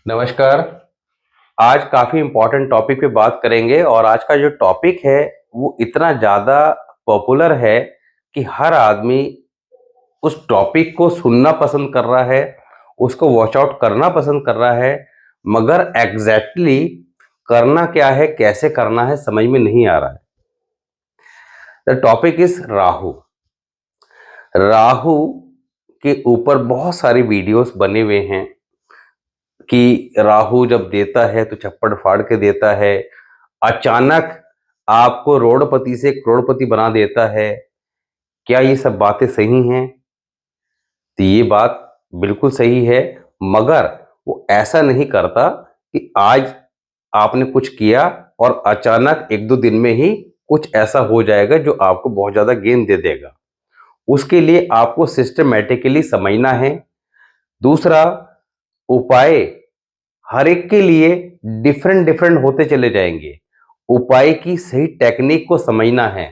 नमस्कार। आज काफ़ी इम्पोर्टेंट टॉपिक पे बात करेंगे और आज का जो टॉपिक है वो इतना ज़्यादा पॉपुलर है कि हर आदमी उस टॉपिक को सुनना पसंद कर रहा है, उसको वॉच आउट करना पसंद कर रहा है, मगर एग्ज़ैक्टली करना क्या है, कैसे करना है, समझ में नहीं आ रहा है। The topic is Rahu. Rahu के ऊपर बहुत सारी वीडियोज़ बने हुए हैं कि राहु जब देता है तो चप्पड़ फाड़ के देता है, अचानक आपको रोड़पति से करोड़पति बना देता है। क्या ये सब बातें सही हैं? तो ये बात बिल्कुल सही है, मगर वो ऐसा नहीं करता कि आज आपने कुछ किया और अचानक 1-2 दिन में ही कुछ ऐसा हो जाएगा जो आपको बहुत ज़्यादा गेन दे देगा। उसके लिए आपको सिस्टमैटिकली समझना है। दूसरा, उपाय हर एक के लिए डिफरेंट डिफरेंट होते चले जाएंगे। उपाय की सही टेक्निक को समझना है।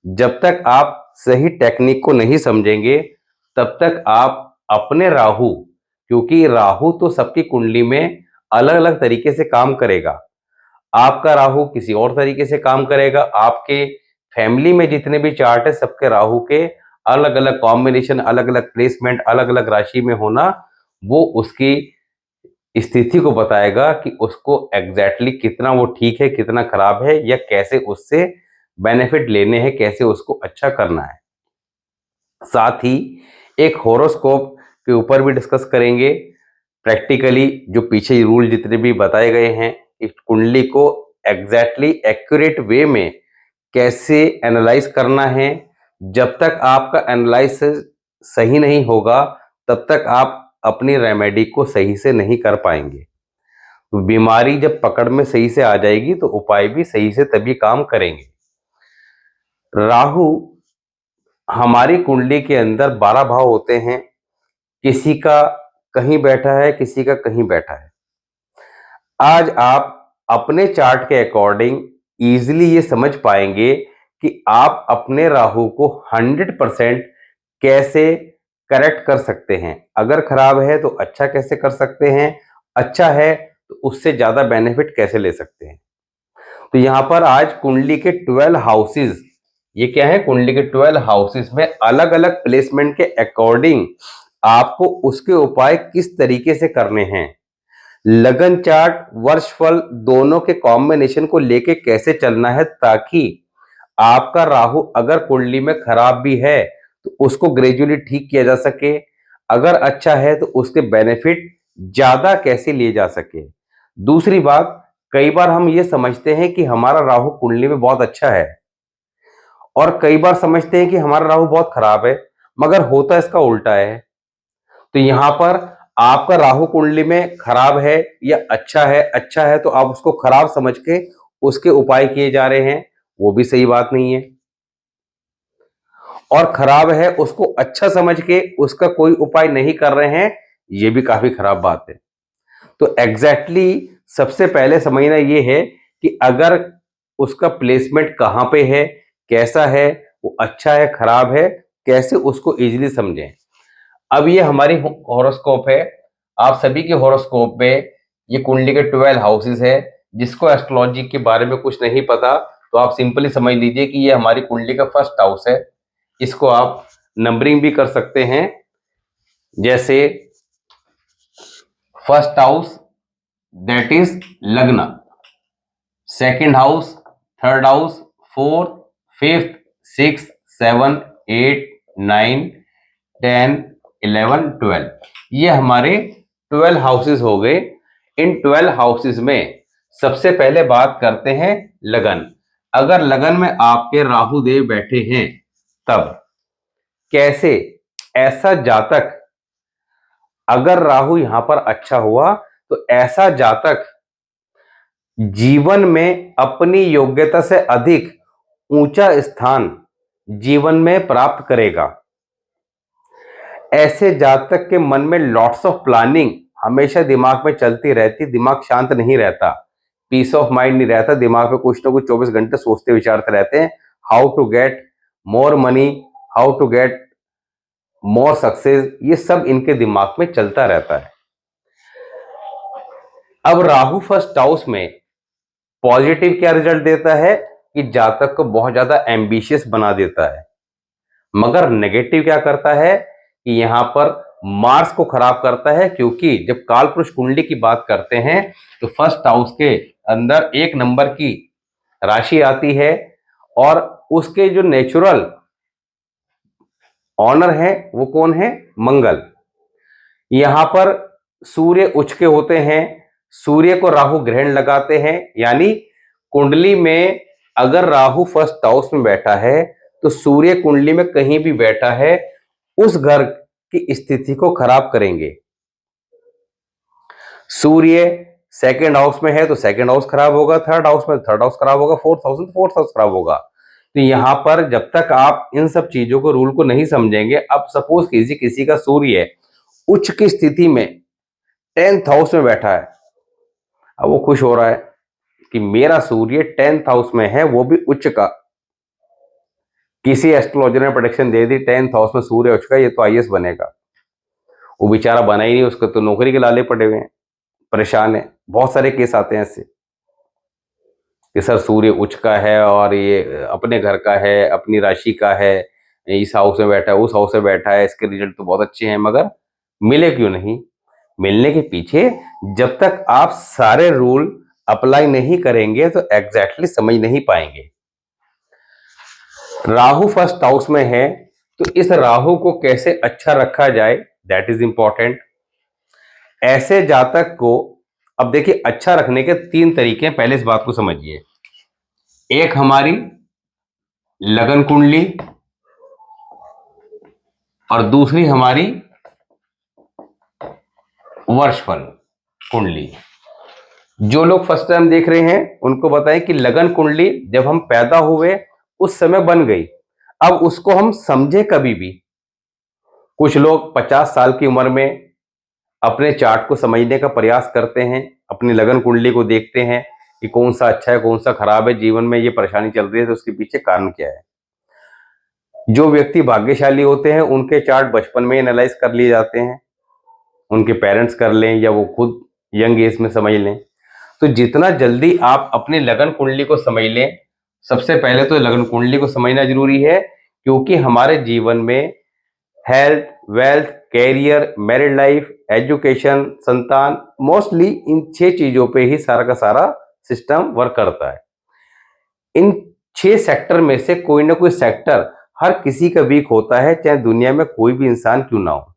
जब तक आप सही टेक्निक को नहीं समझेंगे तब तक आप अपने राहु, क्योंकि राहु तो सबकी कुंडली में अलग अलग तरीके से काम करेगा। आपका राहु किसी और तरीके से काम करेगा। आपके फैमिली में जितने भी चार्ट है सबके राहु के अलग अलग कॉम्बिनेशन, अलग अलग प्लेसमेंट, अलग अलग राशि में होना वो उसकी स्थिति को बताएगा कि उसको एग्जैक्टली कितना वो ठीक है, कितना खराब है, या कैसे उससे बेनिफिट लेने हैं, कैसे उसको अच्छा करना है। साथ ही एक होरोस्कोप के ऊपर भी डिस्कस करेंगे। प्रैक्टिकली जो पीछे रूल जितने भी बताए गए हैं, इस कुंडली को एग्जैक्टली एक्यूरेट वे में कैसे एनालाइज करना है। जब तक आपका एनालिसिस सही नहीं होगा तब तक आप अपनी रेमेडी को सही से नहीं कर पाएंगे। तो बीमारी जब पकड़ में सही से आ जाएगी तो उपाय भी सही से तभी काम करेंगे। राहु हमारी कुंडली के अंदर 12 भाव होते हैं। किसी का कहीं बैठा है, किसी का कहीं बैठा है। आज आप अपने चार्ट के अकॉर्डिंग इजीली ये समझ पाएंगे कि आप अपने राहु को 100% कैसे करेक्ट कर सकते हैं। अगर खराब है तो अच्छा कैसे कर सकते हैं, अच्छा है तो उससे ज़्यादा बेनिफिट कैसे ले सकते हैं। तो यहाँ पर आज कुंडली के 12 हाउसेस, ये क्या है, कुंडली के 12 हाउसेस में अलग अलग प्लेसमेंट के अकॉर्डिंग आपको उसके उपाय किस तरीके से करने हैं। लगन चार्ट, वर्षफल दोनों के कॉम्बिनेशन को लेके कैसे चलना है ताकि आपका राहु अगर कुंडली में खराब भी है तो उसको ग्रेजुअली ठीक किया जा सके, अगर अच्छा है तो उसके बेनिफिट ज्यादा कैसे लिए जा सके। दूसरी बात, कई बार हम ये समझते हैं कि हमारा राहु कुंडली में बहुत अच्छा है और कई बार समझते हैं कि हमारा राहु बहुत खराब है, मगर होता इसका उल्टा है। तो यहां पर आपका राहु कुंडली में खराब है या अच्छा है, अच्छा है तो आप उसको खराब समझ के उसके उपाय किए जा रहे हैं, वो भी सही बात नहीं है। और खराब है उसको अच्छा समझ के उसका कोई उपाय नहीं कर रहे हैं, ये भी काफी खराब बात है। तो एग्जैक्टली सबसे पहले समझना ये है कि अगर उसका प्लेसमेंट कहां पे है, कैसा है, वो अच्छा है, खराब है, कैसे उसको इजीली समझें। अब ये हमारी हॉरोस्कोप है। आप सभी के हॉरोस्कोप में ये कुंडली के 12 हाउसेस है। जिसको एस्ट्रोलॉजी के बारे में कुछ नहीं पता तो आप सिंपली समझ लीजिए कि ये हमारी कुंडली का फर्स्ट हाउस है। इसको आप नंबरिंग भी कर सकते हैं, जैसे फर्स्ट हाउस दैट इज लग्न, second house, third house, fourth, fifth, six, 7, 8, 9, 10, 11, 12, ये हमारे 12 हाउसेस हो गए। इन 12 हाउसेस में सबसे पहले बात करते हैं लगन। अगर लगन में आपके राहु देव बैठे हैं तब कैसे ऐसा जातक, अगर राहु यहां पर अच्छा हुआ तो ऐसा जातक जीवन में अपनी योग्यता से अधिक ऊंचा स्थान जीवन में प्राप्त करेगा। ऐसे जातक के मन में लॉट्स ऑफ प्लानिंग हमेशा दिमाग में चलती रहती, दिमाग शांत नहीं रहता, पीस ऑफ माइंड नहीं रहता, दिमाग में कुछ ना कुछ 24 घंटे सोचते विचारते रहते हैं। How to get more money, how to get more success, ये सब इनके दिमाग में चलता रहता है। अब राहु फर्स्ट हाउस में पॉजिटिव क्या रिजल्ट देता है कि जातक को बहुत ज्यादा एम्बिशियस बना देता है, मगर नेगेटिव क्या करता है कि यहां पर मार्स को खराब करता है, क्योंकि जब कालपुरुष कुंडली की बात करते हैं तो फर्स्ट हाउस के अंदर 1 नंबर की राशि आती है और उसके जो नेचुरल ऑनर है वो कौन है? मंगल। यहां पर सूर्य उच्च के होते हैं, सूर्य को राहु ग्रहण लगाते हैं, यानी कुंडली में अगर राहु फर्स्ट हाउस में बैठा है तो सूर्य कुंडली में कहीं भी बैठा है उस घर की स्थिति को खराब करेंगे। सूर्य सेकंड हाउस में है तो सेकंड हाउस खराब होगा, थर्ड हाउस में थर्ड हाउस खराब होगा, फोर्थ हाउस में फोर्थ हाउस खराब होगा। तो यहां पर जब तक आप इन सब चीजों को, रूल को नहीं समझेंगे, अब सपोज किसी का सूर्य उच्च की स्थिति में 10th हाउस में बैठा है, अब वो खुश हो रहा है कि मेरा सूर्य 10th हाउस में है, वो भी उच्च का। किसी एस्ट्रोलॉजर ने प्रेडिक्शन दे दी 10th हाउस में सूर्य उच्च का, ये तो आईएएस बनेगा। वो बेचारा बना ही नहीं, उसको तो नौकरी के लाले पड़े हुए हैं, परेशान है। बहुत सारे केस आते हैं ऐसे कि सर सूर्य उच्च का है और ये अपने घर का है, अपनी राशि का है, इस हाउस में बैठा है, उस हाउस में बैठा है, इसके रिजल्ट तो बहुत अच्छे हैं, मगर मिले क्यों नहीं? मिलने के पीछे जब तक आप सारे रूल अप्लाई नहीं करेंगे तो एग्जैक्टली समझ नहीं पाएंगे। राहु फर्स्ट हाउस में है तो इस राहु को कैसे अच्छा रखा जाए, दैट इज इंपॉर्टेंट। ऐसे जातक को, अब देखिए, अच्छा रखने के 3 तरीके हैं, पहले इस बात को समझिए। एक हमारी लगन कुंडली और दूसरी हमारी वर्षफल कुंडली। जो लोग फर्स्ट टाइम देख रहे हैं उनको बताएं कि लगन कुंडली जब हम पैदा हुए उस समय बन गई, अब उसको हम समझे कभी भी। कुछ लोग 50 साल की उम्र में अपने चार्ट को समझने का प्रयास करते हैं, अपनी लगन कुंडली को देखते हैं कि कौन सा अच्छा है, कौन सा खराब है, जीवन में ये परेशानी चल रही है तो उसके पीछे कारण क्या है। जो व्यक्ति भाग्यशाली होते हैं उनके चार्ट बचपन में एनालाइज कर लिए जाते हैं, उनके पेरेंट्स कर लें या वो खुद यंग एज में समझ लें। तो जितना जल्दी आप अपनी लगन कुंडली को समझ लें, सबसे पहले तो लगन कुंडली को समझना जरूरी है, क्योंकि हमारे जीवन में health, wealth, career, married life, education, संतान, मोस्टली इन 6 चीजों पे ही सारा का सारा सिस्टम वर्क करता है। इन 6 सेक्टर में से कोई ना कोई सेक्टर हर किसी का वीक होता है, चाहे दुनिया में कोई भी इंसान क्यों ना हो।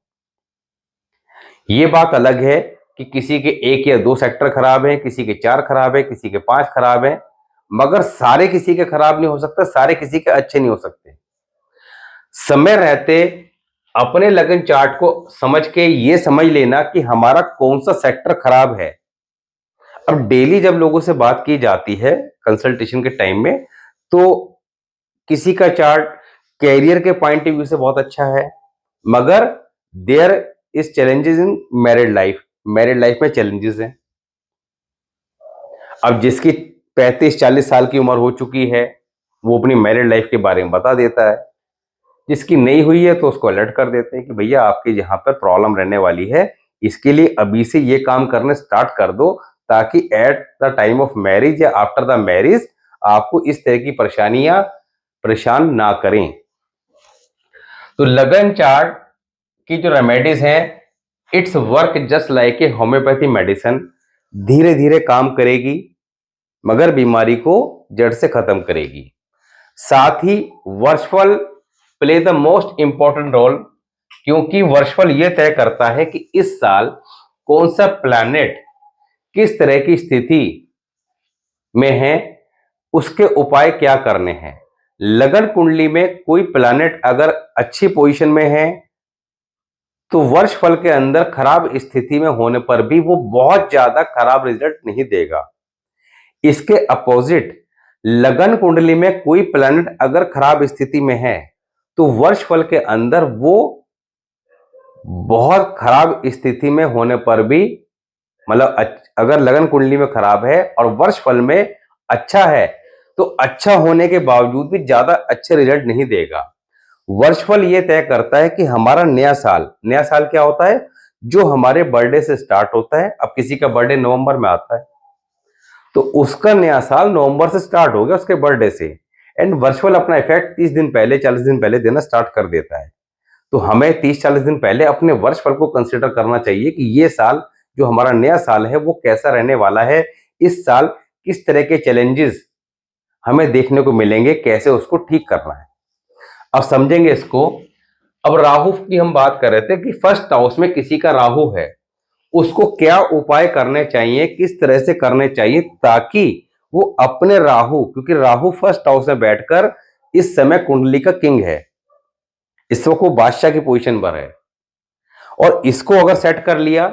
ये बात अलग है कि किसी के 1 या 2 सेक्टर खराब है, किसी के 4 खराब है, किसी के 5 खराब है, मगर सारे किसी के खराब नहीं हो सकते, सारे किसी के अच्छे नहीं हो सकते। समय रहते अपने लगन चार्ट को समझ के ये समझ लेना कि हमारा कौन सा सेक्टर खराब है। अब डेली जब लोगों से बात की जाती है कंसल्टेशन के टाइम में, तो किसी का चार्ट कैरियर के पॉइंट ऑफ व्यू से बहुत अच्छा है, मगर there is challenges in married life, married life में चैलेंजेस हैं। अब जिसकी 35-40 साल की उम्र हो चुकी है वो अपनी मैरिड लाइफ के बारे में बता देता है, जिसकी नहीं हुई है तो उसको अलर्ट कर देते हैं कि भैया आपके यहाँ पर प्रॉब्लम रहने वाली है, इसके लिए अभी से ये काम करने स्टार्ट कर दो, ताकि at the time of marriage या आफ्टर द मैरिज आपको इस तरह की परेशानियां परेशान ना करें। तो लगन चार्ट की जो रेमेडीज हैं, it's work just like A homeopathy medicine, धीरे धीरे काम करेगी मगर बीमारी को जड़ से खत्म करेगी। साथ ही वर्षफल play the most important role, क्योंकि वर्षफल यह तय करता है कि इस साल कौन सा प्लैनेट किस तरह की स्थिति में है, उसके उपाय क्या करने हैं। लगन कुंडली में कोई प्लैनेट अगर अच्छी पोजीशन में है तो वर्षफल के अंदर खराब स्थिति में होने पर भी वो बहुत ज्यादा खराब रिजल्ट नहीं देगा। इसके अपोजिट लगन कुंडली में कोई प्लैनेट अगर खराब स्थिति में है तो वर्षफल के अंदर वो बहुत खराब स्थिति में होने पर भी, मतलब अगर लगन कुंडली में खराब है और वर्षफल में अच्छा है तो अच्छा होने के बावजूद भी ज्यादा अच्छे रिजल्ट नहीं देगा। वर्षफल यह तय करता है कि हमारा नया साल क्या होता है, जो हमारे बर्थडे से स्टार्ट होता है। अब किसी का बर्थडे नवंबर में आता है तो उसका नया साल नवंबर से स्टार्ट हो गया उसके बर्थडे से, एंड वर्चुअल अपना इफेक्ट 30 दिन पहले 40 दिन पहले देना स्टार्ट कर देता है। तो हमें 30-40 दिन पहले अपने वर्षफल को कंसिडर करना चाहिए कि ये साल जो हमारा नया साल है वो कैसा रहने वाला है, इस साल किस तरह के चैलेंजेस हमें देखने को मिलेंगे, कैसे उसको ठीक करना है। अब समझेंगे इसको। अब राहु की हम बात कर रहे थे कि फर्स्ट हाउस में किसी का राहु है, उसको क्या उपाय करने चाहिए, किस तरह से करने चाहिए ताकि वो अपने राहु, क्योंकि राहु फर्स्ट हाउस में बैठकर इस समय कुंडली का किंग है, इस वक्त वो बादशाह की पोजीशन पर है, और इसको अगर सेट कर लिया,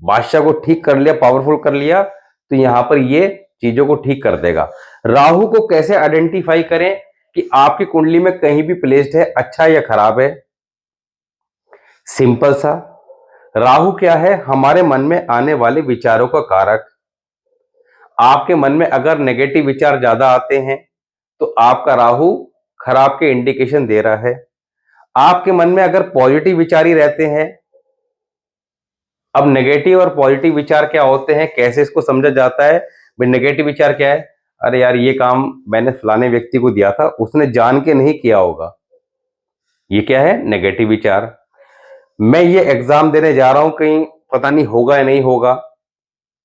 बादशाह को ठीक कर लिया, पावरफुल कर लिया, तो यहां पर ये चीजों को ठीक कर देगा। राहु को कैसे आइडेंटिफाई करें कि आपकी कुंडली में कहीं भी प्लेस्ड है, अच्छा या खराब है? सिंपल सा, राहु क्या है? हमारे मन में आने वाले विचारों का कारक। आपके मन में अगर नेगेटिव विचार ज्यादा आते हैं तो आपका राहु खराब के इंडिकेशन दे रहा है। आपके मन में अगर पॉजिटिव विचार ही रहते हैं, अब नेगेटिव और पॉजिटिव विचार क्या होते हैं, कैसे इसको समझा जाता है? भाई नेगेटिव विचार क्या है? अरे यार ये काम मैंने फलाने व्यक्ति को दिया था, उसने जान के नहीं किया होगा, ये क्या है? नेगेटिव विचार। मैं ये एग्जाम देने जा रहा हूं, कहीं पता नहीं होगा या नहीं होगा,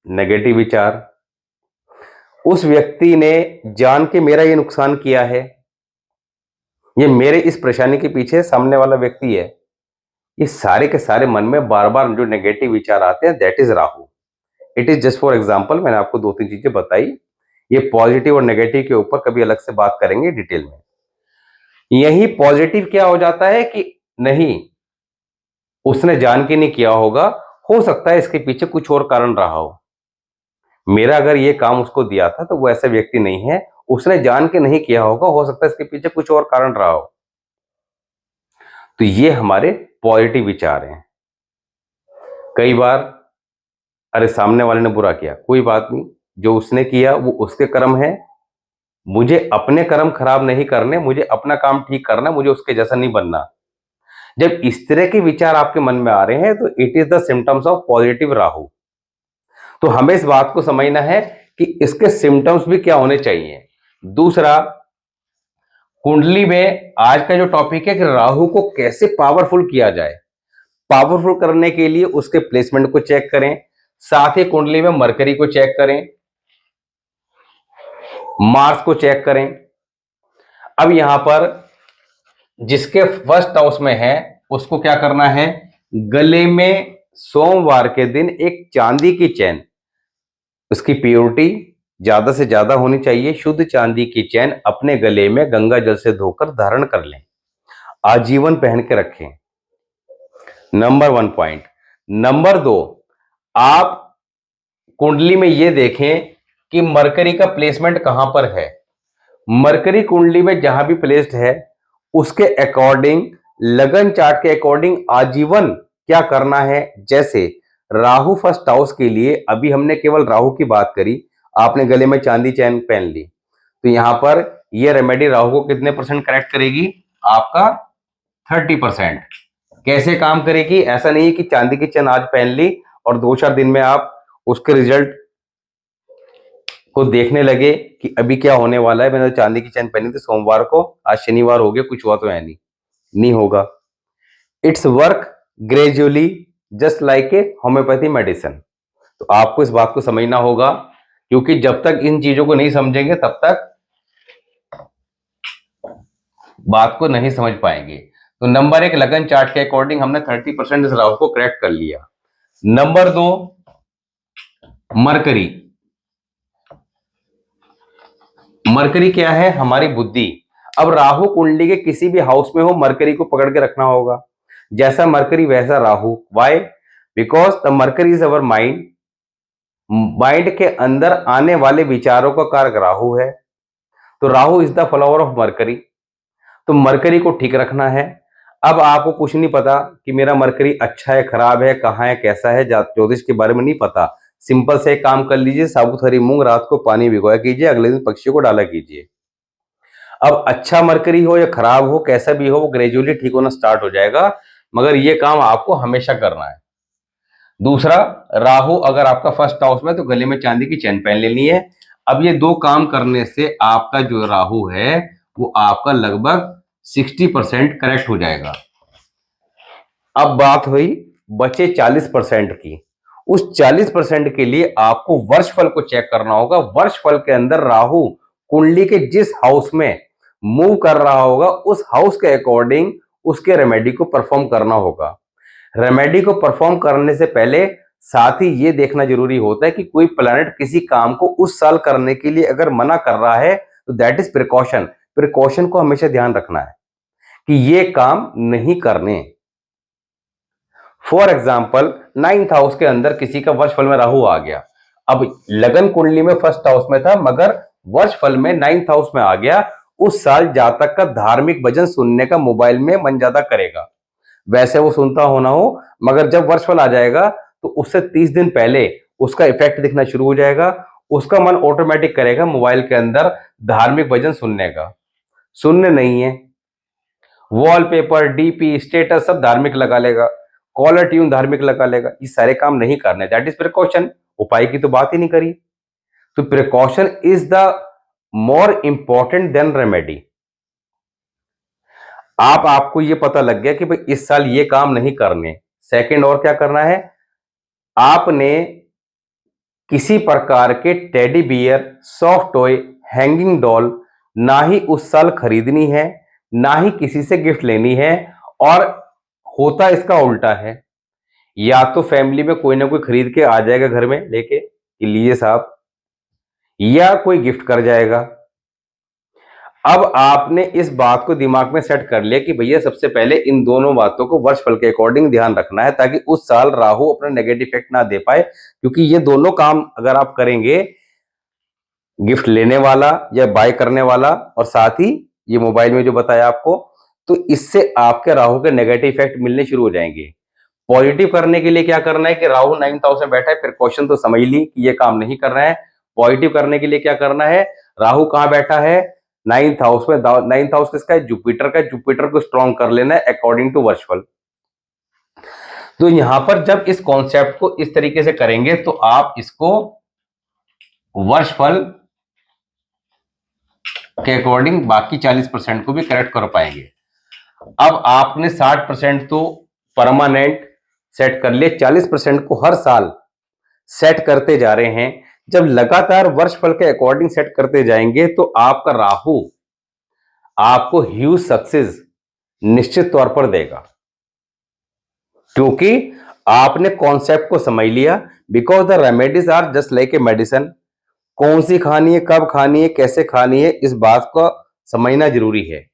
नेगेटिव विचार। उस व्यक्ति ने जान के मेरा ये नुकसान किया है, ये मेरे इस परेशानी के पीछे सामने वाला व्यक्ति है। ये सारे के सारे मन में बार बार जो नेगेटिव विचार आते हैं, that is Rahu. It is just for example, मैंने आपको 2-3 चीजें बताई। ये पॉजिटिव और नेगेटिव के ऊपर कभी अलग से बात करेंगे डिटेल में। यही पॉजिटिव क्या हो जाता है कि नहीं, उसने जान के नहीं किया होगा, हो सकता है इसके पीछे कुछ और कारण रहा हो। मेरा अगर ये काम उसको दिया था तो वो ऐसा व्यक्ति नहीं है, उसने जान के नहीं किया होगा, हो सकता है इसके पीछे कुछ और कारण रहा हो। तो ये हमारे पॉजिटिव विचार हैं। कई बार अरे सामने वाले ने बुरा किया, कोई बात नहीं, जो उसने किया वो उसके कर्म है, मुझे अपने कर्म खराब नहीं करने, मुझे अपना काम ठीक करना, मुझे उसके जैसा नहीं बनना। जब इस तरह के विचार आपके मन में आ रहे हैं तो it is the symptoms of positive Rahu. तो हमें इस बात को समझना है कि इसके सिम्टम्स भी क्या होने चाहिए। दूसरा, कुंडली में आज का जो टॉपिक है कि राहु को कैसे पावरफुल किया जाए। पावरफुल करने के लिए उसके प्लेसमेंट को चेक करें, साथ ही कुंडली में मरकरी को चेक करें, मार्स को चेक करें। अब यहां पर जिसके फर्स्ट हाउस में है उसको क्या करना है? गले में सोमवार के दिन एक चांदी की चैन, उसकी प्योरिटी ज्यादा से ज्यादा होनी चाहिए, शुद्ध चांदी की चैन अपने गले में गंगा जल से धोकर धारण कर लें, आजीवन पहन के रखें। Number 1 point. नंबर 2, आप कुंडली में ये देखें कि मरकरी का प्लेसमेंट कहां पर है। मरकरी कुंडली में जहां भी प्लेस्ड है उसके अकॉर्डिंग, लगन चार्ट के अकॉर्डिंग आजीवन क्या करना है। जैसे राहु फर्स्ट हाउस के लिए, अभी हमने केवल राहु की बात करी, आपने गले में चांदी चैन पहन ली, तो यहां पर यह रेमेडी राहु को कितने परसेंट करेक्ट करेगी? आपका 30%। कैसे काम करेगी? ऐसा नहीं है कि चांदी की चैन आज पहन ली और 2-4 दिन में आप उसके रिजल्ट को देखने लगे कि अभी क्या होने वाला है, मैंने तो चांदी की चैन पहनी थी सोमवार को, आज शनिवार हो गया, कुछ हुआ तो है नहीं। नहीं होगा। It's work gradually, just like A homeopathy medicine. तो आपको इस बात को समझना होगा, क्योंकि जब तक इन चीजों को नहीं समझेंगे तब तक बात को नहीं समझ पाएंगे। तो नंबर 1, लगन चार्ट के अकॉर्डिंग हमने 30% इस राहु को करेक्ट कर लिया। Number 2, mercury. मरकरी क्या है? हमारी बुद्धि। अब राहु कुंडली के किसी भी हाउस में हो, मरकरी को पकड़ के रखना होगा। जैसा मरकरी वैसा Rahu. Why? Because the mercury is our mind. Mind के अंदर आने वाले विचारों का कारक राहु है, तो Rahu is the flower of mercury. तो मरकरी को ठीक रखना है। अब आपको कुछ नहीं पता कि मेरा मरकरी अच्छा है, खराब है, कहाँ है, कैसा है, ज्योतिष के बारे में नहीं पता। सिंपल से एक काम कर लीजिए, साबुत हरी मूंग रात को पानी भिगोया कीजिए, अगले दिन पक्षी को डाला कीजिए। अब अच्छा मरकरी हो या खराब हो, कैसा भी हो, वो ग्रेजुअली ठीक होना स्टार्ट हो जाएगा, मगर ये काम आपको हमेशा करना है। दूसरा, राहु अगर आपका फर्स्ट हाउस में तो गले में चांदी की चेन पहन लेनी है। अब ये दो काम करने से आपका जो राहु है वो आपका लगभग 60% करेक्ट हो जाएगा। अब बात हुई बचे 40% की। उस 40% के लिए आपको वर्षफल को चेक करना होगा। वर्षफल के अंदर राहु कुंडली के जिस हाउस में मूव कर रहा होगा उस हाउस के अकॉर्डिंग उसके रेमेडी को परफॉर्म करना होगा। रेमेडी को परफॉर्म करने से पहले साथ ही यह देखना जरूरी होता है कि कोई प्लैनेट किसी काम को उस साल करने के लिए अगर मना कर रहा है तो दैट इज प्रिकॉशन। प्रिकॉशन को हमेशा ध्यान रखना है कि ये काम नहीं करने। फॉर एग्जाम्पल 9th हाउस के अंदर किसी का वर्ष फल में राहु आ गया। अब लगन कुंडली में फर्स्ट हाउस में था मगर वर्ष फल में 9th हाउस में आ गया। उस साल जातक का धार्मिक भजन सुनने का मोबाइल में मन ज्यादा करेगा। वैसे वो सुनता होना हो मगर जब वर्ष फल आ जाएगा तो उससे 30 दिन पहले उसका इफेक्ट दिखना शुरू हो जाएगा। उसका मन ऑटोमेटिक करेगा मोबाइल के अंदर धार्मिक भजन सुनने का। सुनने नहीं है, वॉलपेपर, डीपी, स्टेटस सब धार्मिक लगा लेगा, कॉलर ट्यून धार्मिक लगा लेगा। ये सारे काम नहीं करने, दैट इज प्रिकॉशन। उपाय की तो बात ही नहीं करी। तो precaution is the more important than remedy. आपको ये पता लग गया कि भाई इस साल ये काम नहीं करने। सेकंड और क्या करना है, आपने किसी प्रकार के teddy bear, soft toy, hanging doll ना ही उस साल खरीदनी है ना ही किसी से गिफ्ट लेनी है। और होता इसका उल्टा है, या तो फैमिली में कोई ना कोई खरीद के आ जाएगा घर में लेके कि लिए साहब, या कोई गिफ्ट कर जाएगा। अब आपने इस बात को दिमाग में सेट कर लिया कि भैया सबसे पहले इन दोनों बातों को वर्षफल के अकॉर्डिंग ध्यान रखना है ताकि उस साल राहु अपना नेगेटिव इफेक्ट ना दे पाए। क्योंकि ये दोनों काम अगर आप करेंगे, गिफ्ट लेने वाला या बाय करने वाला और साथ ही ये मोबाइल में जो बताया आपको, तो इससे आपके राहु के नेगेटिव इफेक्ट मिलने शुरू हो जाएंगे। पॉजिटिव करने के लिए क्या करना है कि राहु 9th हाउस में बैठा है, प्रिकॉशन तो समझ ली कि ये काम नहीं करना है। पॉजिटिव करने के लिए क्या करना है, राहु कहां बैठा है, 9th हाउस में। 9th हाउस किसका है, जुपिटर का। जुपिटर को स्ट्रॉन्ग कर लेना है अकॉर्डिंग टू वर्षफल। तो यहां पर जब इस कॉन्सेप्ट को इस तरीके से करेंगे तो आप इसको वर्षफल के अकॉर्डिंग बाकी 40% को भी करेक्ट कर पाएंगे। अब आपने 60% तो परमानेंट सेट कर लिए, 40% को हर साल सेट करते जा रहे हैं। जब लगातार वर्षफल के अकॉर्डिंग सेट करते जाएंगे तो आपका राहु आपको ह्यूज सक्सेस निश्चित तौर पर देगा, क्योंकि आपने कॉन्सेप्ट को समझ लिया। Because the remedies are just like a medicine. कौन सी खानी है, कब खानी है, कैसे खानी है, इस बात को समझना जरूरी है।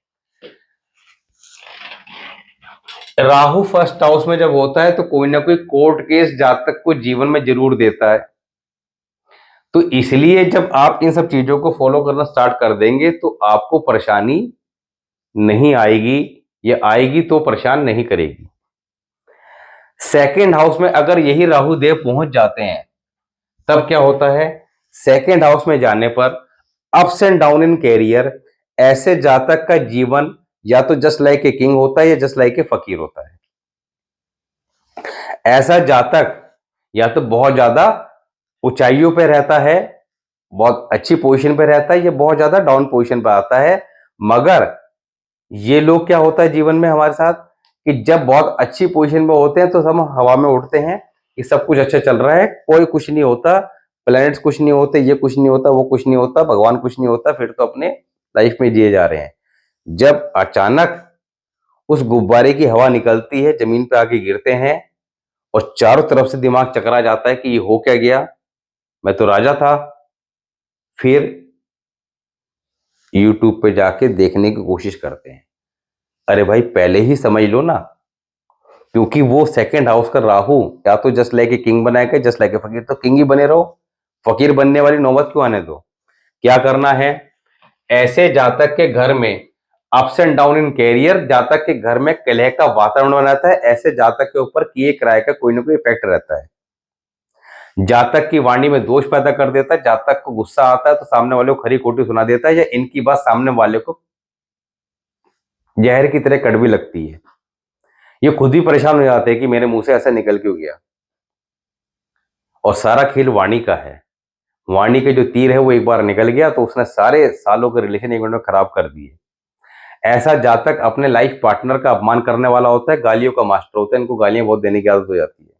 राहु फर्स्ट हाउस में जब होता है तो कोई ना कोई कोर्ट केस जातक को जीवन में जरूर देता है। तो इसलिए जब आप इन सब चीजों को फॉलो करना स्टार्ट कर देंगे तो आपको परेशानी नहीं आएगी, या आएगी तो परेशान नहीं करेगी। सेकंड हाउस में अगर यही राहु देव पहुंच जाते हैं तब क्या होता है, सेकंड हाउस में जाने पर ups and down in career. ऐसे जातक का जीवन या तो जस्ट लाइक ए किंग होता है या जस्ट लाइक ए फकीर होता है। ऐसा जातक या तो बहुत ज्यादा ऊंचाइयों पे रहता है, बहुत अच्छी पोजीशन पे रहता है, या बहुत ज्यादा डाउन पोजीशन पे आता है। मगर ये लोग क्या होता है जीवन में हमारे साथ कि जब बहुत अच्छी पोजीशन में होते हैं तो हम हवा में उड़ते हैं कि सब कुछ अच्छा चल रहा है, कोई कुछ नहीं होता, प्लैनेट्स कुछ नहीं होते, ये कुछ नहीं होता, वो कुछ नहीं होता, भगवान कुछ नहीं होता, फिर तो अपने लाइफ में जिए जा रहे हैं। जब अचानक उस गुब्बारे की हवा निकलती है, जमीन पे आके गिरते हैं और चारों तरफ से दिमाग चकरा जाता है कि ये हो क्या गया, मैं तो राजा था। फिर यूट्यूब पे जाके देखने की कोशिश करते हैं। अरे भाई पहले ही समझ लो ना, क्योंकि वो सेकंड हाउस का राहु या तो जस्ट लाइक ए किंग बनाएगा, जस्ट लाइक ए फकीर। तो किंग ही बने रहो, फकीर बनने वाली नौबत क्यों आने दो। क्या करना है, ऐसे जातक के घर में ups and down in career, जातक के घर में कलह का वातावरण बनाता है। ऐसे जातक के ऊपर किए किराए का कोई ना कोई इफेक्ट रहता है। जातक की वाणी में दोष पैदा कर देता है, जातक को गुस्सा आता है तो सामने वाले को खरी खोटी सुना देता है, या इनकी बात सामने वाले को जहर की तरह कड़वी लगती है। ये खुद ही परेशान हो जाते हैं कि मेरे मुंह से ऐसा निकल क्यों गया। और सारा खेल वाणी का है। वाणी के जो तीर है वो एक बार निकल गया तो उसने सारे सालों के रिलेशन एक मिनट में खराब कर दिए। ऐसा जातक अपने लाइफ पार्टनर का अपमान करने वाला होता है, गालियों का मास्टर होता है, इनको गालियां बहुत देने की आदत हो जाती है।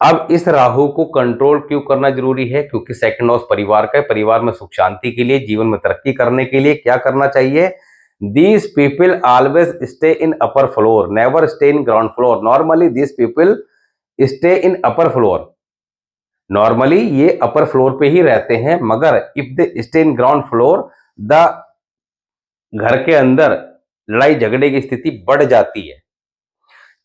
अब इस राहु को कंट्रोल क्यों करना जरूरी है? क्योंकि सेकंड हाउस परिवार का है। परिवार में सुख शांति के लिए, जीवन में तरक्की करने के लिए क्या करना चाहिए? These people always stay in upper floor, never stay in ground floor. Normally these people stay in upper floor, normally ये अपर फ्लोर पे ही रहते हैं, मगर if they stay in ground floor, the घर के अंदर लड़ाई झगड़े की स्थिति बढ़ जाती है।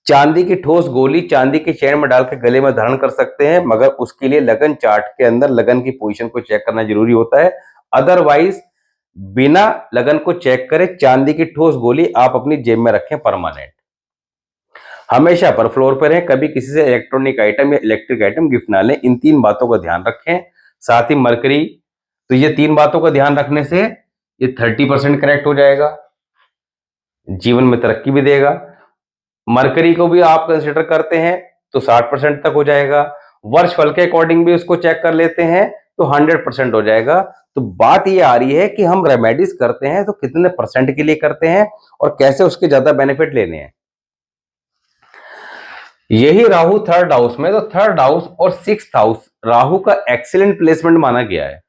चांदी की ठोस गोली चांदी की चैन में डाल के गले में धारण कर सकते हैं, मगर उसके लिए लगन चार्ट के अंदर लगन की पोजीशन को चेक करना जरूरी होता है। अदरवाइज बिना लगन को चेक करे चांदी की ठोस गोली आप अपनी जेब में रखें परमानेंट। हमेशा अपर फ्लोर पर रहें, कभी किसी से इलेक्ट्रॉनिक आइटम या इलेक्ट्रिक आइटम गिफ्ट ना लें। इन 3 बातों का ध्यान रखें। साथ ही मरकरी, तो ये 3 बातों का ध्यान रखने से ये 30% करेक्ट हो जाएगा, जीवन में तरक्की भी देगा। मरकरी को भी आप कंसिडर करते हैं तो 60% तक हो जाएगा। वर्ष फल के अकॉर्डिंग भी उसको चेक कर लेते हैं तो 100% हो जाएगा। तो बात ये आ रही है कि हम रेमेडीज करते हैं तो कितने परसेंट के लिए करते हैं और कैसे उसके ज्यादा बेनिफिट लेने हैं। यही राहु थर्ड हाउस में, तो थर्ड हाउस और सिक्स्थ हाउस राहु का एक्सीलेंट प्लेसमेंट माना गया है,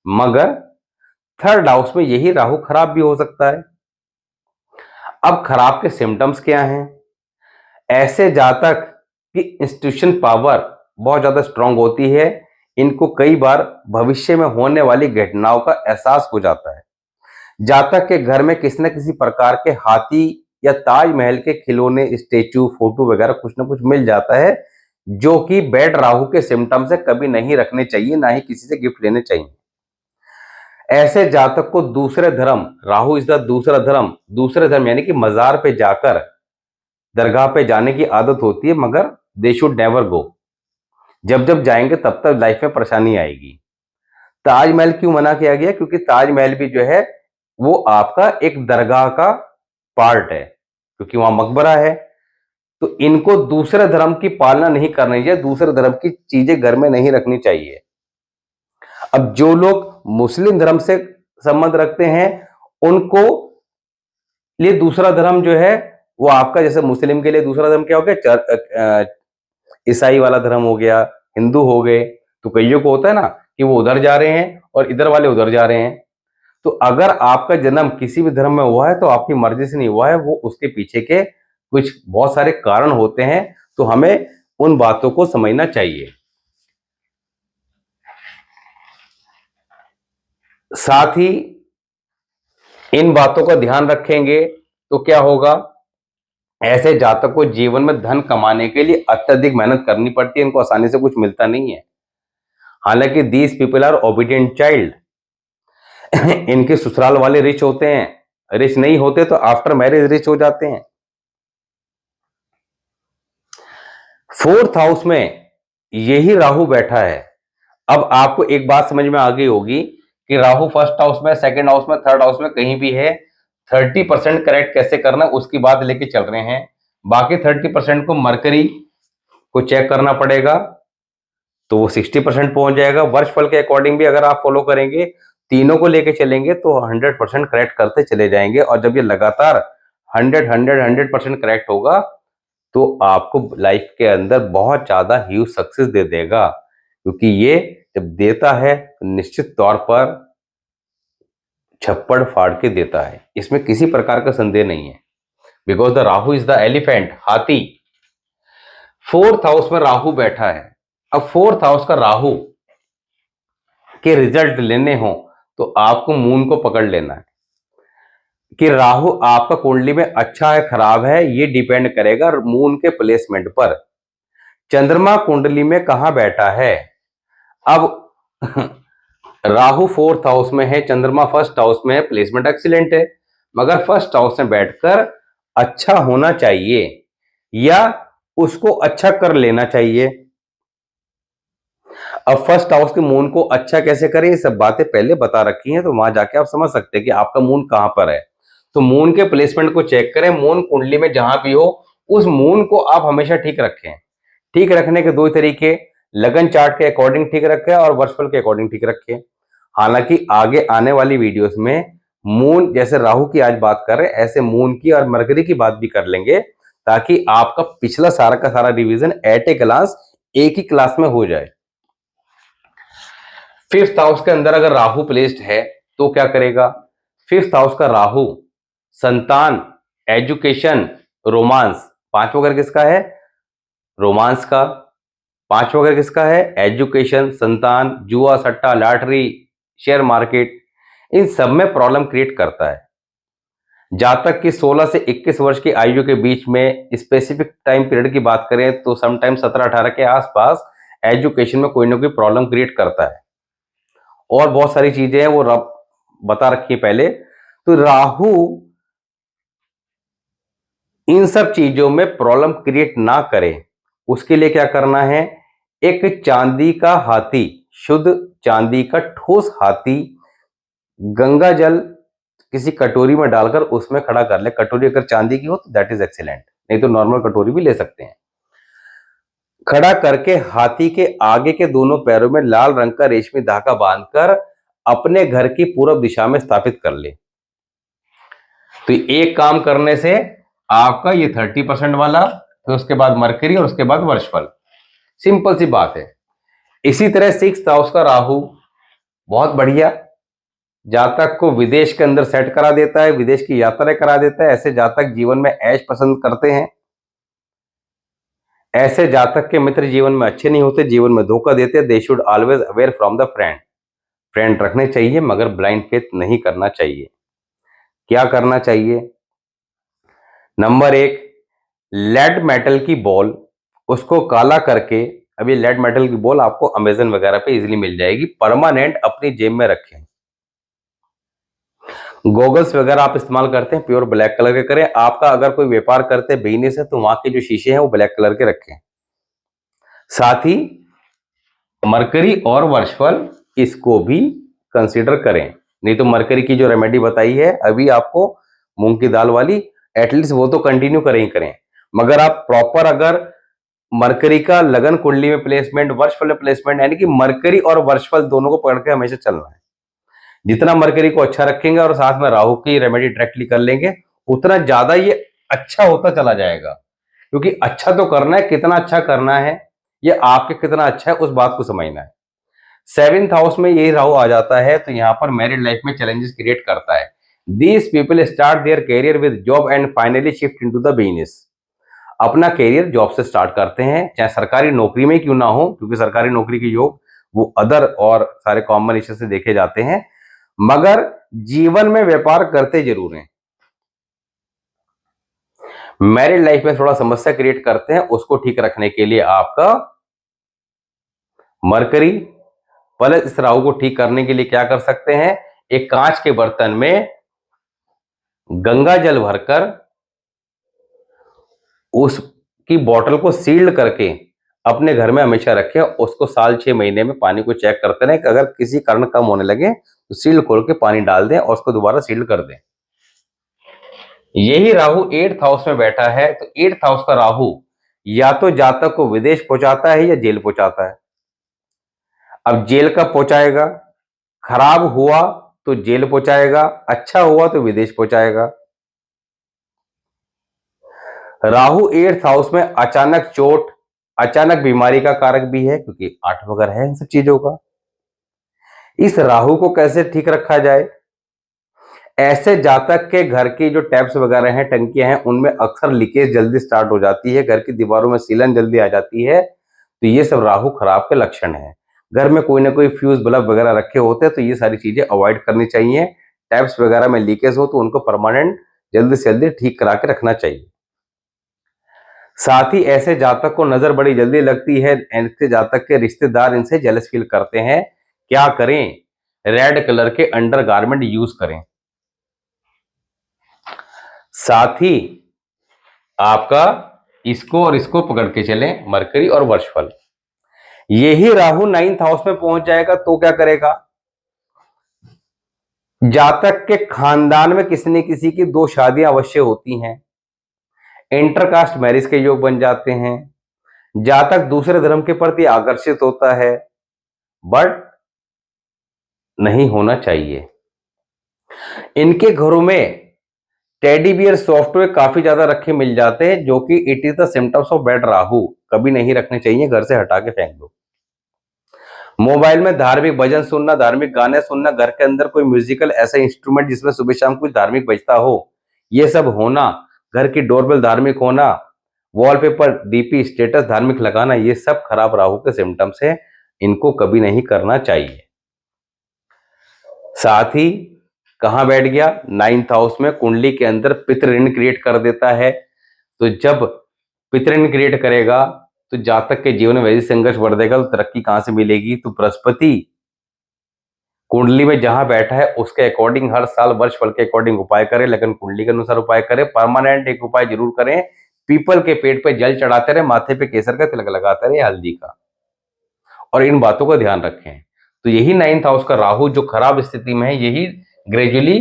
मगर थर्ड हाउस में यही राहु खराब भी हो सकता है। अब खराब के सिम्टम्स क्या हैं? ऐसे जातक की इंस्टीट्यूशन पावर बहुत ज्यादा स्ट्रांग होती है, इनको कई बार भविष्य में होने वाली घटनाओं का एहसास हो जाता है। जातक के घर में किसी न किसी प्रकार के हाथी या ताजमहल के खिलौने, स्टेचू, फोटो वगैरह कुछ ना कुछ मिल जाता है, जो कि बैड राहु के सिम्टम्स है, कभी नहीं रखने चाहिए, ना ही किसी से गिफ्ट लेने चाहिए। ऐसे जातक को दूसरे धर्म, राहु इस द दूसरा धर्म, दूसरे धर्म यानी कि मजार पे जाकर दरगाह पे जाने की आदत होती है, मगर दे शुड नेवर गो। जब जब जाएंगे तब तक लाइफ में परेशानी आएगी। ताजमहल क्यों मना किया गया? क्योंकि ताजमहल भी जो है वो आपका एक दरगाह का पार्ट है, क्योंकि वहां मकबरा है। तो इनको दूसरे धर्म की पालना नहीं करनी चाहिए, दूसरे धर्म की चीजें घर में नहीं रखनी चाहिए। अब जो लोग मुस्लिम धर्म से संबंध रखते हैं उनको लिए दूसरा धर्म जो है वो आपका, जैसे मुस्लिम के लिए दूसरा धर्म क्या हो गया? ईसाई वाला धर्म हो गया, हिंदू हो गए। तो कईयों को होता है ना कि वो उधर जा रहे हैं और इधर वाले उधर जा रहे हैं। तो अगर आपका जन्म किसी भी धर्म में हुआ है तो आपकी मर्जी से नहीं हुआ है, वो उसके पीछे के कुछ बहुत सारे कारण होते हैं। तो हमें उन बातों को समझना चाहिए। साथ ही इन बातों का ध्यान रखेंगे तो क्या होगा? ऐसे जातक को जीवन में धन कमाने के लिए अत्यधिक मेहनत करनी पड़ती है, इनको आसानी से कुछ मिलता नहीं है। हालांकि these people are obedient child. इनके ससुराल वाले रिच होते हैं, रिच नहीं होते तो आफ्टर मैरिज रिच हो जाते हैं। फोर्थ हाउस में यही राहु बैठा है। अब आपको एक बात समझ में आ गई होगी कि राहु फर्स्ट हाउस में, सेकंड हाउस में, थर्ड हाउस में कहीं भी है, 30% करेक्ट कैसे करना उसकी बात लेके चल रहे हैं। बाकी 30% को मरकरी को चेक करना पड़ेगा तो वो 60% पहुंच जाएगा। वर्षफल के अकॉर्डिंग भी अगर आप फॉलो करेंगे, तीनों को लेके चलेंगे तो 100% करेक्ट करते चले जाएंगे। और जब ये लगातार 100% करेक्ट होगा तो आपको लाइफ के अंदर बहुत ज्यादा ह्यूज सक्सेस दे देगा, क्योंकि ये जब देता है तो निश्चित तौर पर छप्पड़ फाड़ के देता है, इसमें किसी प्रकार का संदेह नहीं है। Because the Rahu is the elephant, हाथी। फोर्थ हाउस में राहु बैठा है। अब फोर्थ हाउस का राहु के रिजल्ट लेने हो तो आपको मून को पकड़ लेना है कि राहु आपका कुंडली में अच्छा है खराब है, ये डिपेंड करेगा मून के प्लेसमेंट पर। चंद्रमा कुंडली में कहां बैठा है? अब राहु फोर्थ हाउस में है, चंद्रमा फर्स्ट हाउस में है, प्लेसमेंट एक्सीलेंट है, मगर फर्स्ट हाउस में बैठकर अच्छा होना चाहिए या उसको अच्छा कर लेना चाहिए। अब फर्स्ट हाउस के मून को अच्छा कैसे करें, ये सब बातें पहले बता रखी हैं, तो वहां जाके आप समझ सकते हैं कि आपका मून कहां पर है। तो मून के प्लेसमेंट को चेक करें। मून कुंडली में जहां भी हो उस मून को आप हमेशा ठीक रखें। ठीक रखने के 2 तरीके, लगन चार्ट के अकॉर्डिंग ठीक रखे और वर्षफल के अकॉर्डिंग ठीक रखे। हालांकि आगे आने वाली वीडियोस में मून, जैसे राहु की आज बात कर रहे हैं, ऐसे मून की और मरकरी की बात भी कर लेंगे, ताकि आपका पिछला सारा का सारा रिवीजन एट ए क्लास एक ही क्लास में हो जाए। फिफ्थ हाउस के अंदर अगर राहु प्लेस्ड है तो क्या करेगा? फिफ्थ हाउस का राहु संतान, एजुकेशन, रोमांस, पांचवा घर किसका है? रोमांस का। पांचवा घर किसका है? एजुकेशन, संतान, जुआ, सट्टा, लॉटरी, शेयर मार्केट, इन सब में प्रॉब्लम क्रिएट करता है। जातक की 16 से 21 वर्ष की आयु के बीच में स्पेसिफिक टाइम पीरियड की बात करें तो समटाइम 17-18 के आसपास एजुकेशन में कोई ना कोई प्रॉब्लम क्रिएट करता है। और बहुत सारी चीजें हैं, वो रब बता रखी है पहले। तो राहु इन सब चीजों में प्रॉब्लम क्रिएट ना करे, उसके लिए क्या करना है? एक चांदी का हाथी, शुद्ध चांदी का ठोस हाथी, गंगा जल किसी कटोरी में डालकर उसमें खड़ा कर ले। कटोरी अगर चांदी की हो तो दैट इज एक्सीलेंट, नहीं तो नॉर्मल कटोरी भी ले सकते हैं। खड़ा करके हाथी के आगे के दोनों पैरों में लाल रंग का रेशमी धागा बांधकर अपने घर की पूर्व दिशा में स्थापित कर ले। तो एक काम करने से आपका ये 30% वाला, फिर उसके बाद मरकरी और उसके बाद वर्षफल, सिंपल सी बात है। इसी तरह सिक्स्थ हाउस का राहु बहुत बढ़िया, जातक को विदेश के अंदर सेट करा देता है, विदेश की यात्राएं करा देता है। ऐसे जातक जीवन में ऐश पसंद करते हैं। ऐसे जातक के मित्र जीवन में अच्छे नहीं होते, जीवन में धोखा देते हैं। They should always aware from the friend. Friend रखने चाहिए मगर ब्लाइंड फेथ नहीं करना चाहिए। क्या करना चाहिए? नंबर 1, लेड मेटल की बॉल, उसको काला करके, अभी लेड मेटल की बॉल आपको अमेजन वगैरह पे इजीली मिल जाएगी, परमानेंट अपनी जेब में रखें। गॉगल्स वगैरह आप इस्तेमाल करते हैं, प्योर ब्लैक कलर के करें। आपका अगर कोई व्यापार करते हैं बिजनेस है तो वहां के जो शीशे हैं वो ब्लैक कलर के रखें। साथ ही मरकरी और वर्षफल इसको भी कंसीडर करें। नहीं तो मरकरी की जो रेमेडी बताई है अभी आपको, मूंग की दाल वाली, एटलीस्ट वो तो कंटिन्यू करें ही करें। मगर आप प्रॉपर अगर मरकरी का लगन कुंडली में प्लेसमेंट, वर्षफल में प्लेसमेंट, यानी कि मरकरी और वर्षफल दोनों को पकड़ के हमेशा चलना है। जितना मरकरी को अच्छा रखेंगे और साथ में राहु की रेमेडी डायरेक्टली कर लेंगे, उतना ज्यादा ये अच्छा होता चला जाएगा। क्योंकि अच्छा तो करना है, कितना अच्छा करना है, ये आपके कितना अच्छा है उस बात को समझना है। सेवेंथ हाउस में यही राहु आ जाता है तो यहाँ पर मैरिड लाइफ में चैलेंजेस क्रिएट करता है। These people start their career with job and finally shift into the business. अपना कैरियर जॉब से स्टार्ट करते हैं, चाहे सरकारी नौकरी में क्यों ना हो, क्योंकि सरकारी नौकरी के योग वो अदर और सारे कॉम्बिनेशन से देखे जाते हैं, मगर जीवन में व्यापार करते जरूर हैं। मैरिड लाइफ में थोड़ा समस्या क्रिएट करते हैं, उसको ठीक रखने के लिए आपका मरकरी प्लस इस राहु को ठीक करने के लिए क्या कर सकते हैं? एक कांच के बर्तन में गंगा जल भरकर उसकी बोतल को सील्ड करके अपने घर में हमेशा रखें। उसको साल 6 महीने में पानी को चेक करते रहें कि अगर किसी कारण कम होने लगे तो सील्ड खोल के पानी डाल दें और उसको दोबारा सील्ड कर दें। यही राहु 8th हाउस में बैठा है तो 8th हाउस का राहु या तो जातक को विदेश पहुंचाता है या जेल पहुंचाता है। अब जेल कब पहुंचाएगा? खराब हुआ तो जेल पहुंचाएगा, अच्छा हुआ तो विदेश पहुंचाएगा। राहु 8th हाउस में अचानक चोट, अचानक बीमारी का कारक भी है, क्योंकि 8वां घर है इन सब चीजों का। इस राहु को कैसे ठीक रखा जाए? ऐसे जातक के घर की जो टैप्स वगैरह हैं, टंकियां हैं, उनमें अक्सर लीकेज जल्दी स्टार्ट हो जाती है, घर की दीवारों में सीलन जल्दी आ जाती है, तो ये सब राहु खराब के लक्षण है। घर में कोई ना कोई फ्यूज बल्ब वगैरह रखे होते हैं तो ये सारी चीजें अवॉइड करनी चाहिए। टैप्स वगैरह में लीकेज हो तो उनको परमानेंट जल्दी से जल्दी ठीक करा के रखना चाहिए। साथ ही ऐसे जातक को नजर बड़ी जल्दी लगती है, ऐसे जातक के रिश्तेदार इनसे जेलस फील करते हैं। क्या करें? रेड कलर के अंडरगारमेंट यूज करें। साथ ही आपका इसको और इसको पकड़ के चलें, मरकरी और वर्षफल। यही राहु 9th हाउस में पहुंच जाएगा तो क्या करेगा? जातक के खानदान में किसी न किसी की 2 शादियां अवश्य होती हैं, इंटरकास्ट मैरिज के योग बन जाते हैं, जातक दूसरे धर्म के प्रति आकर्षित होता है, बट नहीं होना चाहिए। इनके घरों में टेडी बियर सॉफ्टवेयर काफी ज्यादा रखे मिल जाते हैं, जो कि it is the symptoms of bad Rahu. कभी नहीं रखने चाहिए, घर से हटा के फेंक दो। मोबाइल में धार्मिक भजन सुनना, धार्मिक गाने सुनना, घर के अंदर कोई म्यूजिकल ऐसा इंस्ट्रूमेंट जिसमें सुबह शाम कुछ धार्मिक बजता हो, ये सब होना, घर की डोरबेल धार्मिक होना, वॉलपेपर डीपी स्टेटस धार्मिक लगाना, ये सब खराब राहु के सिम्टम्स है। इनको कभी नहीं करना चाहिए। साथ ही कहां बैठ गया? 9th हाउस में, कुंडली के अंदर पितृ ऋण क्रिएट कर देता है। तो जब पितृ ऋण क्रिएट करेगा तो जातक के जीवन में वैसे संघर्ष बढ़ देगा, तो तरक्की कहां से मिलेगी? तो बृहस्पति कुंडली में जहां बैठा है उसके अकॉर्डिंग हर साल वर्ष फल के अकॉर्डिंग उपाय करें, लेकिन कुंडली के अनुसार उपाय करें। परमानेंट एक उपाय जरूर करें, पीपल के पेड़ पे जल चढ़ाते रहे, माथे पे केसर का तिलक लगाते रहे, हल्दी का, और इन बातों का ध्यान रखें। तो यही 9th हाउस का राहु जो खराब स्थिति में है, यही ग्रेजुअली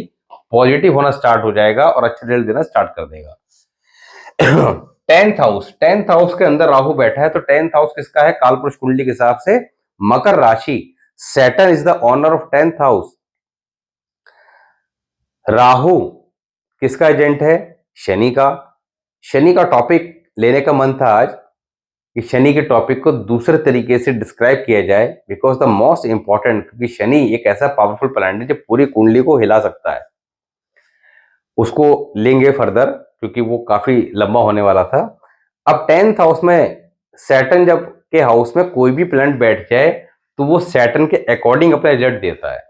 पॉजिटिव होना स्टार्ट हो जाएगा और अच्छे रिजल्ट देना स्टार्ट कर देगा। 10th हाउस के अंदर राहु बैठा है, तो 10th हाउस किसका है? कालपुरुष कुंडली के हिसाब से मकर राशि। Saturn is the owner of 10th house. Rahu किसका एजेंट है? शनि का। शनि का टॉपिक लेने का मन था आज कि शनि के टॉपिक को दूसरे तरीके से डिस्क्राइब किया जाए, बिकॉज द मोस्ट इंपॉर्टेंट, क्योंकि शनि एक ऐसा पावरफुल प्लैनेट है जो पूरी कुंडली को हिला सकता है। उसको लेंगे फर्दर, क्योंकि वो काफी लंबा होने वाला था। अब 10th हाउस में सैटर्न जब के हाउस में कोई भी प्लैनेट बैठ जाए तो वो सैटर्न के अकॉर्डिंग अपना रिजल्ट देता है।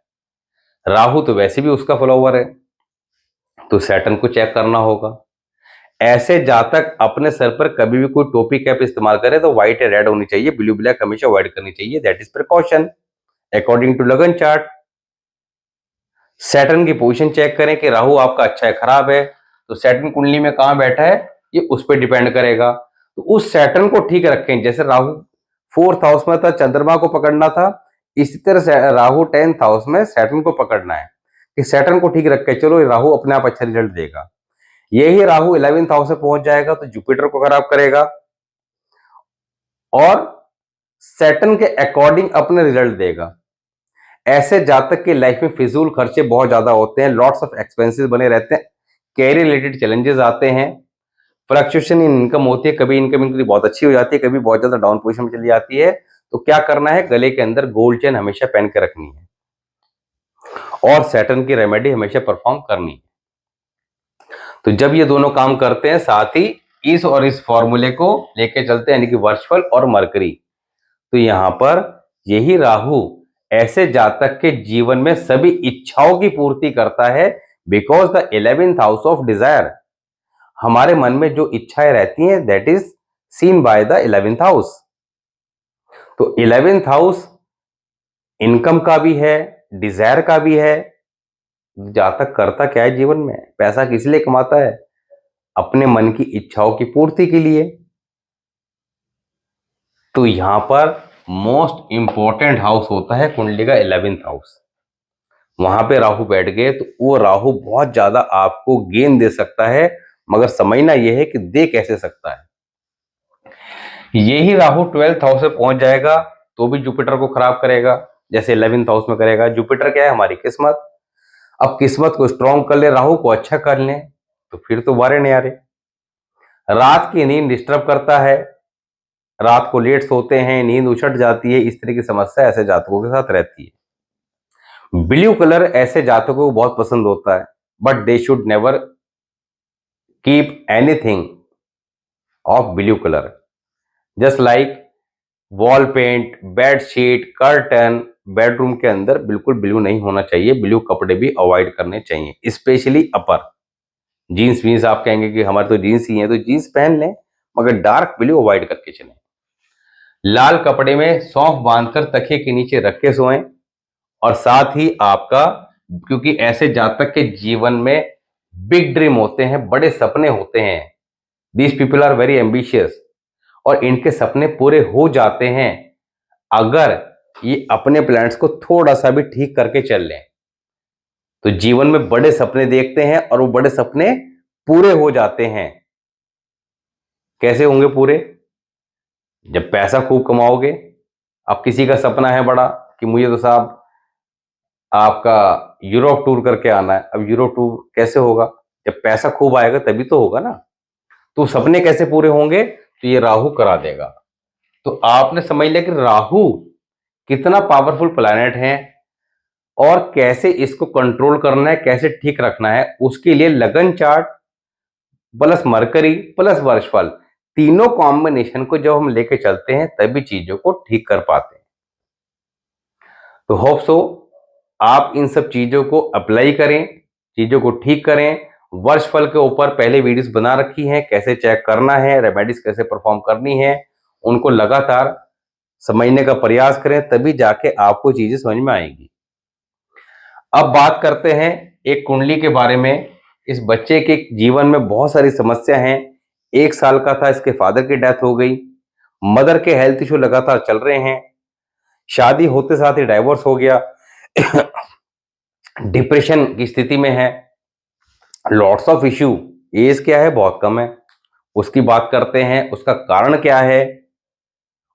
राहु तो वैसे भी उसका फॉलोवर है, तो सैटर्न को चेक करना होगा। ऐसे जातक अपने सर पर कभी भी कोई टोपी कैप इस्तेमाल करे तो व्हाइट या रेड होनी चाहिए, ब्लू ब्लैक हमेशा अवॉइड करनी चाहिए। That is precaution according to lagan chart. Saturn की पोजीशन चेक करें कि राहु आपका अच्छा है खराब है, तो सैटर्न कुंडली में कहां बैठा है ये उस पर डिपेंड करेगा। तो उस सैटर्न को ठीक रखें। जैसे राहु 4th हाउस में था, चंद्रमा को पकड़ना था, इसी तरह से राहु 10th हाउस में सैटर्न को पकड़ना है कि सैटर्न को ठीक रखे, चलो राहु अपने आप अच्छा रिजल्ट देगा। यही राहु 11th हाउस में पहुंच जाएगा तो जुपिटर को खराब करेगा और सैटर्न के अकॉर्डिंग अपने रिजल्ट देगा। ऐसे जातक की लाइफ में फिजूल खर्चे बहुत ज्यादा होते हैं, लॉट्स ऑफ एक्सपेंसेस बने रहते हैं, कैरियर रिलेटेड चैलेंजेस आते हैं, फ्लक्चुएशन इन इनकम होती है, कभी इनकम इनकी बहुत अच्छी हो जाती है, कभी बहुत ज्यादा डाउन पोजीशन में चली जाती है। तो क्या करना है? गले के अंदर गोल्ड चेन हमेशा पहन के रखनी है और सैटर्न की रेमेडी हमेशा परफॉर्म करनी है। तो जब ये दोनों काम करते हैं, साथ ही इस और इस फॉर्मूले को लेके चलते हैं, यानी कि वर्चफल और मरकरी, तो यहां पर यही राहु ऐसे जातक के जीवन में सभी इच्छाओं की पूर्ति करता है, because the 11th house of desire, हमारे मन में जो इच्छाएं रहती हैं that is seen by the 11th house. तो 11th हाउस इनकम का भी है, डिजायर का भी है। जातक करता क्या है जीवन में? पैसा किस लिए कमाता है? अपने मन की इच्छाओं की पूर्ति के लिए। तो यहां पर मोस्ट इंपॉर्टेंट हाउस होता है कुंडली का 11th हाउस। वहां पे राहु बैठ गए तो वो राहु बहुत ज्यादा आपको गेन दे सकता है, मगर समझना यह है कि दे कैसे सकता है। यही राहु 12th हाउस में पहुंच जाएगा तो भी जुपिटर को खराब करेगा, जैसे 11th हाउस में करेगा। जुपिटर क्या है? हमारी किस्मत। अब किस्मत को स्ट्रॉन्ग कर ले, राहु को अच्छा कर ले, तो फिर तो वारे नहीं आ रहे। रात की नींद डिस्टर्ब करता है, रात को लेट सोते हैं, नींद उछट जाती है, इस तरह की समस्या ऐसे जातकों के साथ रहती है। ब्लू कलर ऐसे जातकों को बहुत पसंद होता है, but they should never keep anything of blue colour, just like wall paint, bedsheet, curtain, bedroom के अंदर बिल्कुल ब्लू नहीं होना चाहिए। ब्लू कपड़े भी अवॉइड करने चाहिए, स्पेशली अपर। जीन्स वीन्स आप कहेंगे कि हमारे तो जीन्स ही है, तो जीन्स पहन लें, मगर डार्क ब्लू अवॉइड करके चलें। लाल कपड़े में सौंफ बांधकर तकिए के नीचे रख के सोएं। और साथ ही आपका, क्योंकि ऐसे जातक के जीवन में बिग ड्रीम होते हैं, बड़े सपने होते हैं, these people are very ambitious, और इनके सपने पूरे हो जाते हैं अगर ये अपने प्लान्स को थोड़ा सा भी ठीक करके चल लें। तो जीवन में बड़े सपने देखते हैं और वो बड़े सपने पूरे हो जाते हैं। कैसे होंगे पूरे? जब पैसा खूब कमाओगे, अब किसी का सपना है बड़ा कि मुझे तो साहब आपका यूरोप टूर करके आना है। अब यूरोप टूर कैसे होगा? जब पैसा खूब आएगा तभी तो होगा ना। तो सपने कैसे पूरे होंगे? तो ये राहु करा देगा। तो आपने समझ लिया कि राहु कितना पावरफुल प्लैनेट है और कैसे इसको कंट्रोल करना है, कैसे ठीक रखना है। उसके लिए लगन चार्ट प्लस मरकरी प्लस वर्षफल, तीनों कॉम्बिनेशन को जब हम लेके चलते हैं तभी चीजों को ठीक कर पाते हैं। तो होप सो आप इन सब चीजों को अप्लाई करें, चीजों को ठीक करें। वर्षफल के ऊपर पहले वीडियोस बना रखी हैं, कैसे चेक करना है, रेमेडीज कैसे परफॉर्म करनी है, उनको लगातार समझने का प्रयास करें, तभी जाके आपको चीजें समझ में आएंगी। अब बात करते हैं एक कुंडली के बारे में। इस बच्चे के जीवन में बहुत सारी समस्या हैं। 1 साल का था, इसके फादर की डेथ हो गई। मदर के हेल्थ इशू लगातार चल रहे हैं। शादी होते साथ ही डाइवोर्स हो गया। डिप्रेशन की स्थिति में है। Lots of issue. एज क्या है? बहुत कम है। उसकी बात करते हैं, उसका कारण क्या है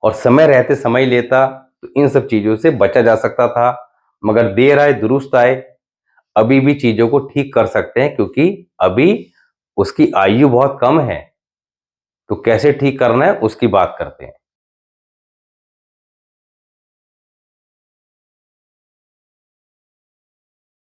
और समय रहते समय लेता तो इन सब चीजों से बचा जा सकता था, मगर देर आए दुरुस्त आए। अभी भी चीजों को ठीक कर सकते हैं क्योंकि अभी उसकी आयु बहुत कम है। तो कैसे ठीक करना है उसकी बात करते हैं।